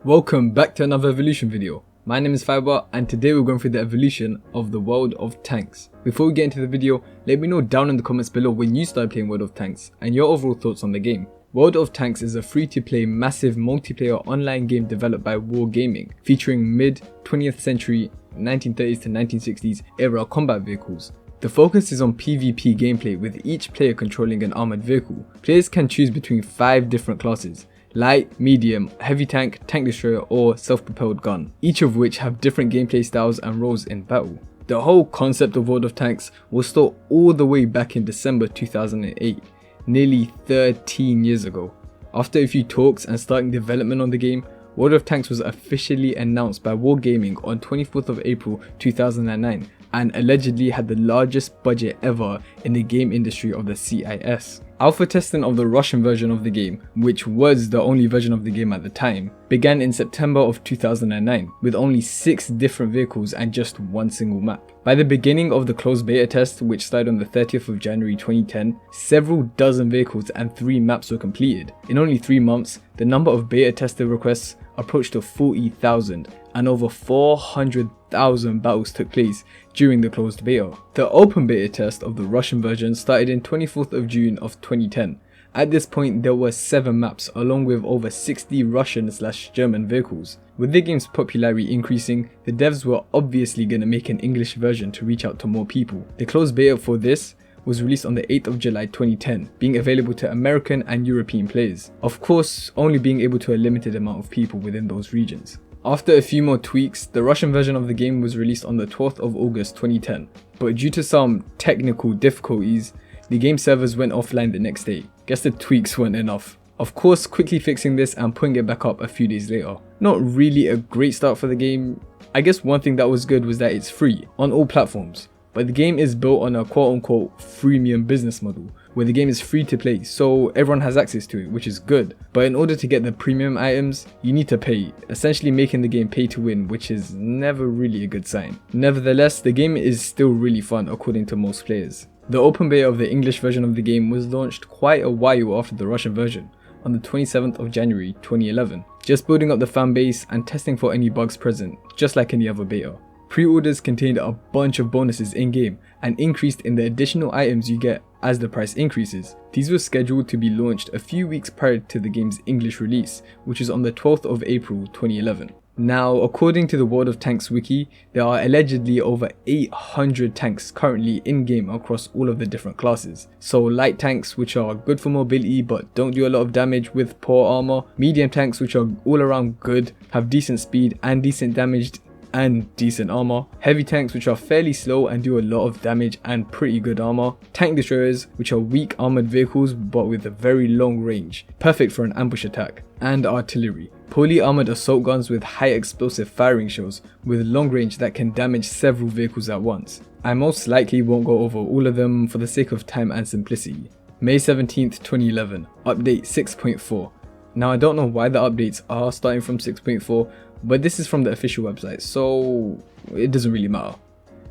Welcome back to another evolution video. My name is Fiber and today we're going through the evolution of the World of Tanks. Before we get into the video, let me know down in the comments below when you started playing World of Tanks and your overall thoughts on the game. World of Tanks is a free-to-play massive multiplayer online game developed by Wargaming, featuring mid-20th century 1930s to 1960s era combat vehicles. The focus is on PvP gameplay with each player controlling an armoured vehicle. Players can choose between 5 different classes: light, medium, heavy tank, tank destroyer or self-propelled gun, each of which have different gameplay styles and roles in battle. The whole concept of World of Tanks was thought all the way back in December 2008, nearly 13 years ago. After a few talks and starting development on the game, World of Tanks was officially announced by Wargaming on 24th of April 2009 and allegedly had the largest budget ever in the game industry of the CIS. Alpha testing of the Russian version of the game, which was the only version of the game at the time, began in September of 2009 with only 6 different vehicles and just one single map. By the beginning of the closed beta test, which started on the 30th of January 2010, several dozen vehicles and 3 maps were completed. In only 3 months, the number of beta tester requests approached to 40,000 and over 400,000 battles took place during the closed beta. The open beta test of the Russian version started in 24th of June of 2010. At this point there were 7 maps along with over 60 Russian/German vehicles. With the game's popularity increasing, the devs were obviously going to make an English version to reach out to more people. The closed beta for this was released on the 8th of July 2010, being available to American and European players. Of course, only being able to a limited amount of people within those regions. After a few more tweaks, the Russian version of the game was released on the 12th of August 2010, but due to some technical difficulties, the game servers went offline the next day. Guess the tweaks weren't enough. Of course, quickly fixing this and putting it back up a few days later. Not really a great start for the game. I guess one thing that was good was that it's free on all platforms. But the game is built on a quote-unquote freemium business model, where the game is free to play, so everyone has access to it, which is good. But in order to get the premium items, you need to pay, essentially making the game pay to win, which is never really a good sign. Nevertheless, the game is still really fun according to most players. The open beta of the English version of the game was launched quite a while after the Russian version, on the 27th of January 2011, just building up the fan base and testing for any bugs present, just like any other beta. Pre-orders contained a bunch of bonuses in-game and increased in the additional items you get as the price increases. These were scheduled to be launched a few weeks prior to the game's English release, which is on the 12th of April 2011. Now, according to the World of Tanks wiki, there are allegedly over 800 tanks currently in-game across all of the different classes. So light tanks, which are good for mobility but don't do a lot of damage with poor armor, medium tanks which are all around good, have decent speed and decent damage and decent armor, heavy tanks which are fairly slow and do a lot of damage and pretty good armor, tank destroyers which are weak armored vehicles but with a very long range, perfect for an ambush attack, and artillery, poorly armored assault guns with high explosive firing shells with long range that can damage several vehicles at once. I most likely won't go over all of them for the sake of time and simplicity. May 17th 2011, update 6.4. Now I don't know why the updates are starting from 6.4, but this is from the official website, so it doesn't really matter.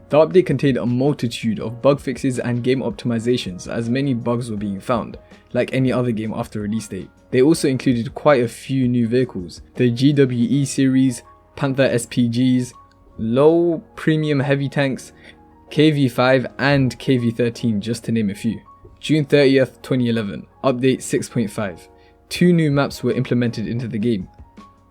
The update contained a multitude of bug fixes and game optimizations as many bugs were being found, like any other game after release date. They also included quite a few new vehicles, the GWE series, Panther SPGs, low premium heavy tanks, KV-5 and KV-13 just to name a few. June 30th 2011, update 6.5. 2 new maps were implemented into the game.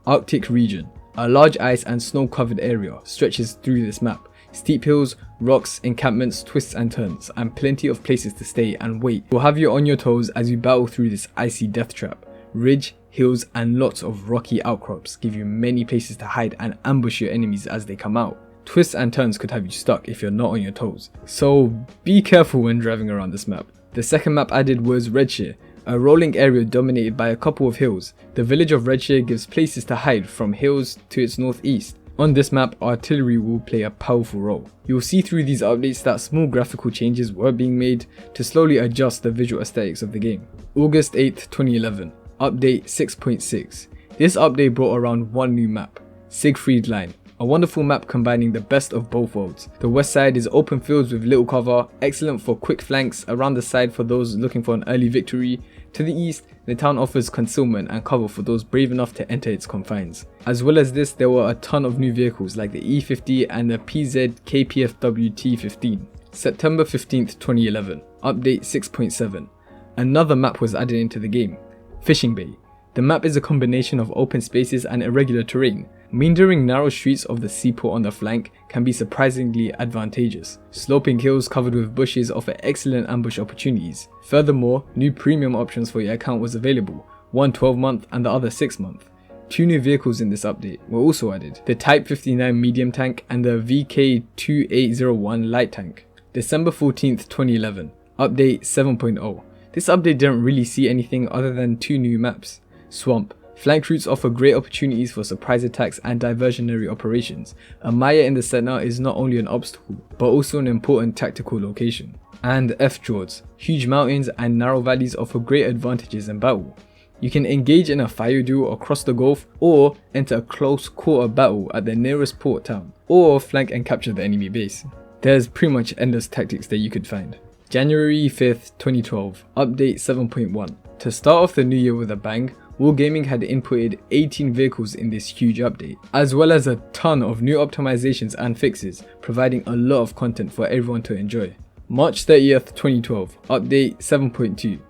Arctic region. A large ice and snow covered area stretches through this map. Steep hills, rocks, encampments, twists and turns, and plenty of places to stay and wait will have you on your toes as you battle through this icy death trap. Ridge, hills and lots of rocky outcrops give you many places to hide and ambush your enemies as they come out. Twists and turns could have you stuck if you're not on your toes, so be careful when driving around this map. The second map added was Redshire, a rolling area dominated by a couple of hills. The village of Redshire gives places to hide from hills to its northeast. On this map, artillery will play a powerful role. You will see through these updates that small graphical changes were being made to slowly adjust the visual aesthetics of the game. August 8th 2011, update 6.6. This update brought around one new map, Siegfried Line. A wonderful map combining the best of both worlds. The west side is open fields with little cover, excellent for quick flanks, around the side for those looking for an early victory, To the east, the town offers concealment and cover for those brave enough to enter its confines. As well as this, there were a ton of new vehicles like the E50 and the PZ KPFW T15. September 15th, 2011, update 6.7. Another map was added into the game, Fishing Bay. The map is a combination of open spaces and irregular terrain. Meandering narrow streets of the seaport on the flank can be surprisingly advantageous. Sloping hills covered with bushes offer excellent ambush opportunities. Furthermore, new premium options for your account was available, one 12-month and the other 6-month. Two new vehicles in this update were also added, the Type 59 medium tank and the VK2801 light tank. December 14th, 2011, update 7.0. This update didn't really see anything other than two new maps. Swamp. Flank routes offer great opportunities for surprise attacks and diversionary operations. A mire in the center is not only an obstacle, but also an important tactical location. And F-Fjords. Huge mountains and narrow valleys offer great advantages in battle. You can engage in a fire duel across the Gulf, or enter a close quarter battle at the nearest port town, or flank and capture the enemy base. There's pretty much endless tactics that you could find. January 5th, 2012, update 7.1. To start off the new year with a bang, Wargaming had inputted 18 vehicles in this huge update, as well as a ton of new optimizations and fixes, providing a lot of content for everyone to enjoy. March 30th, 2012, update 7.2.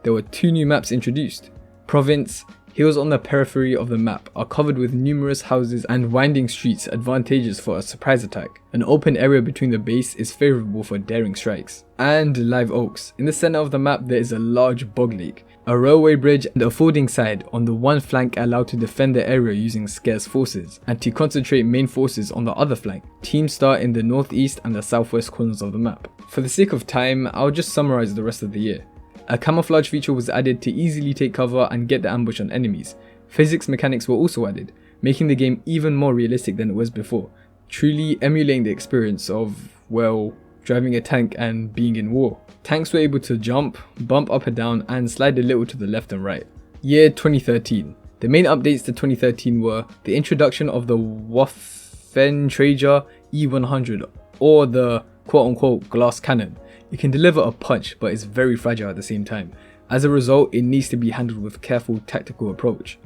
There were two new maps introduced. Province. Hills on the periphery of the map are covered with numerous houses and winding streets, advantageous for a surprise attack. An open area between the base is favourable for daring strikes. And Live Oaks. In the centre of the map there is a large bog lake, a railway bridge and a fording side on the one flank allowed to defend the area using scarce forces, and to concentrate main forces on the other flank. Teams start in the northeast and the southwest corners of the map. For the sake of time, I'll just summarise the rest of the year. A camouflage feature was added to easily take cover and get the ambush on enemies. Physics mechanics were also added, making the game even more realistic than it was before, truly emulating the experience of, well, driving a tank and being in war. Tanks were able to jump, bump up and down, and slide a little to the left and right. Year 2013. The main updates to 2013 were the introduction of the Waffenträger E100, or the quote-unquote glass cannon. It can deliver a punch, but is very fragile at the same time. As a result, it needs to be handled with careful tactical approach.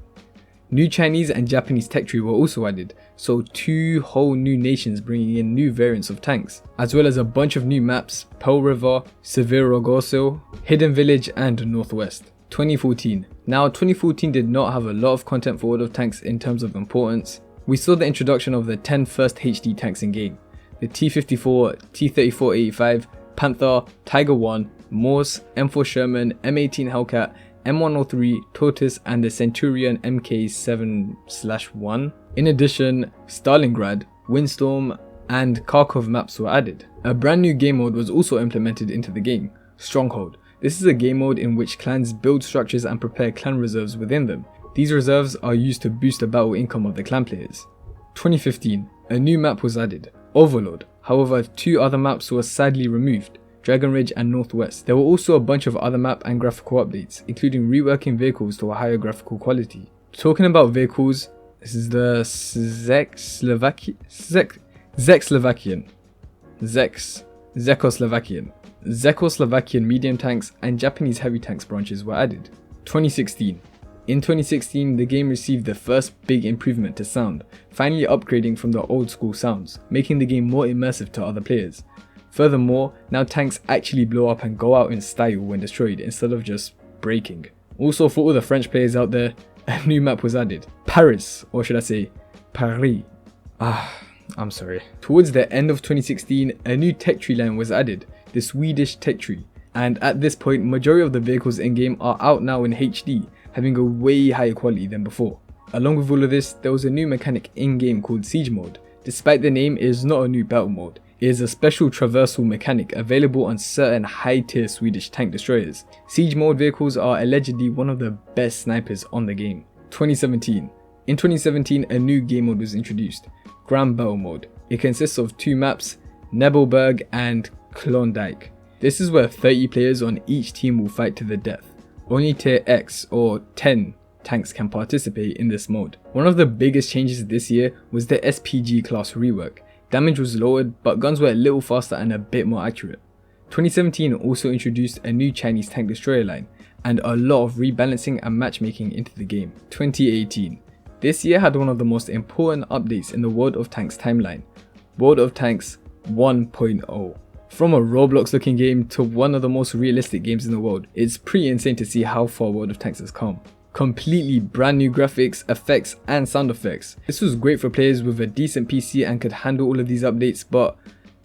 New Chinese and Japanese tech tree were also added, so two whole new nations bringing in new variants of tanks, as well as a bunch of new maps, Pearl River, Severogoso, Hidden Village and Northwest. 2014. Now 2014 did not have a lot of content for World of Tanks in terms of importance. We saw the introduction of the 10 first HD tanks in game, the T-54, T-34-85, Panther, Tiger 1, Morse, M4 Sherman, M18 Hellcat, M103, Tortoise and the Centurion MK7/1. In addition, Stalingrad, Windstorm and Kharkov maps were added. A brand new game mode was also implemented into the game, Stronghold. This is a game mode in which clans build structures and prepare clan reserves within them. These reserves are used to boost the battle income of the clan players. 2015. A new map was added, Overlord. However, two other maps were sadly removed, Dragon Ridge and Northwest. There were also a bunch of other map and graphical updates, including reworking vehicles to a higher graphical quality. Talking about vehicles, this is the Czechoslovakian medium tanks and Japanese heavy tanks branches were added. 2016. In 2016, the game received the first big improvement to sound, finally upgrading from the old school sounds, making the game more immersive to other players. Furthermore, now tanks actually blow up and go out in style when destroyed instead of just breaking. Also, for all the French players out there, a new map was added, Paris, or should I say, Paris. I'm sorry. Towards the end of 2016, a new tech tree line was added, the Swedish tech tree. And at this point, majority of the vehicles in game are out now in HD, having a way higher quality than before. Along with all of this, there was a new mechanic in game called Siege Mode. Despite the name, it is not a new battle mode. It is a special traversal mechanic available on certain high tier Swedish tank destroyers. Siege Mode vehicles are allegedly one of the best snipers on the game. 2017. In 2017, a new game mode was introduced, Grand Battle Mode. It consists of two maps, Nebelberg and Klondike. This is where 30 players on each team will fight to the death. Only tier X or 10 tanks can participate in this mode. One of the biggest changes this year was the SPG class rework. Damage was lowered, but guns were a little faster and a bit more accurate. 2017 also introduced a new Chinese tank destroyer line, and a lot of rebalancing and matchmaking into the game. 2018. This year had one of the most important updates in the World of Tanks timeline, World of Tanks 1.0. From a Roblox looking game to one of the most realistic games in the world, it's pretty insane to see how far World of Tanks has come. Completely brand new graphics, effects and sound effects. This was great for players with a decent PC and could handle all of these updates, but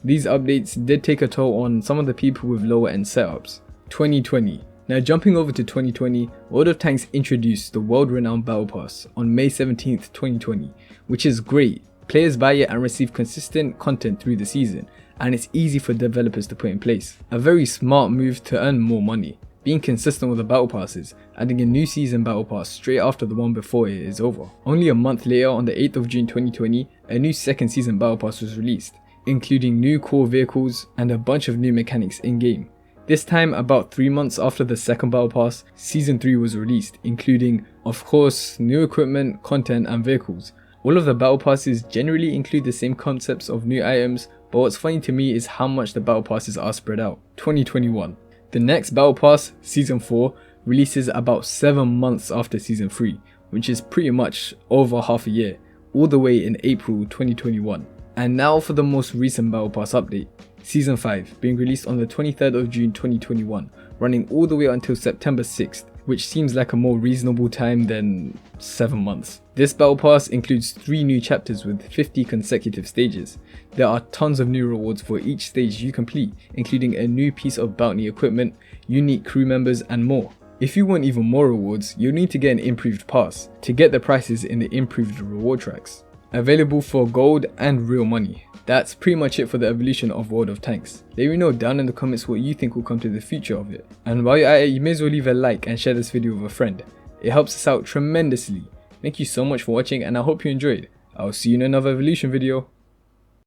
these updates did take a toll on some of the people with lower end setups. 2020. Now jumping over to 2020, World of Tanks introduced the world renowned Battle Pass on May 17th, 2020, which is great. Players buy it and receive consistent content through the season, and it's easy for developers to put in place. A very smart move to earn more money. Being consistent with the battle passes, adding a new season battle pass straight after the one before it is over. Only a month later, on the 8th of June 2020, a new second season battle pass was released, including new core vehicles and a bunch of new mechanics in-game. This time, about 3 months after the second battle pass, season 3 was released, including, of course, new equipment, content and vehicles. All of the battle passes generally include the same concepts of new items, but what's funny to me is how much the battle passes are spread out. 2021. The next battle pass, season 4, releases about 7 months after season 3, which is pretty much over half a year, all the way in April 2021. And now for the most recent battle pass update. Season 5 being released on the 23rd of June 2021, running all the way until September 6th, which seems like a more reasonable time than 7 months. This battle pass includes 3 new chapters with 50 consecutive stages. There are tons of new rewards for each stage you complete, including a new piece of bounty equipment, unique crew members and more. If you want even more rewards, you'll need to get an improved pass to get the prices in the improved reward tracks. Available for gold and real money. That's pretty much it for the evolution of World of Tanks. Let me know down in the comments what you think will come to the future of it. And while you're at it, you may as well leave a like and share this video with a friend. It helps us out tremendously. Thank you so much for watching and I hope you enjoyed. I'll see you in another evolution video.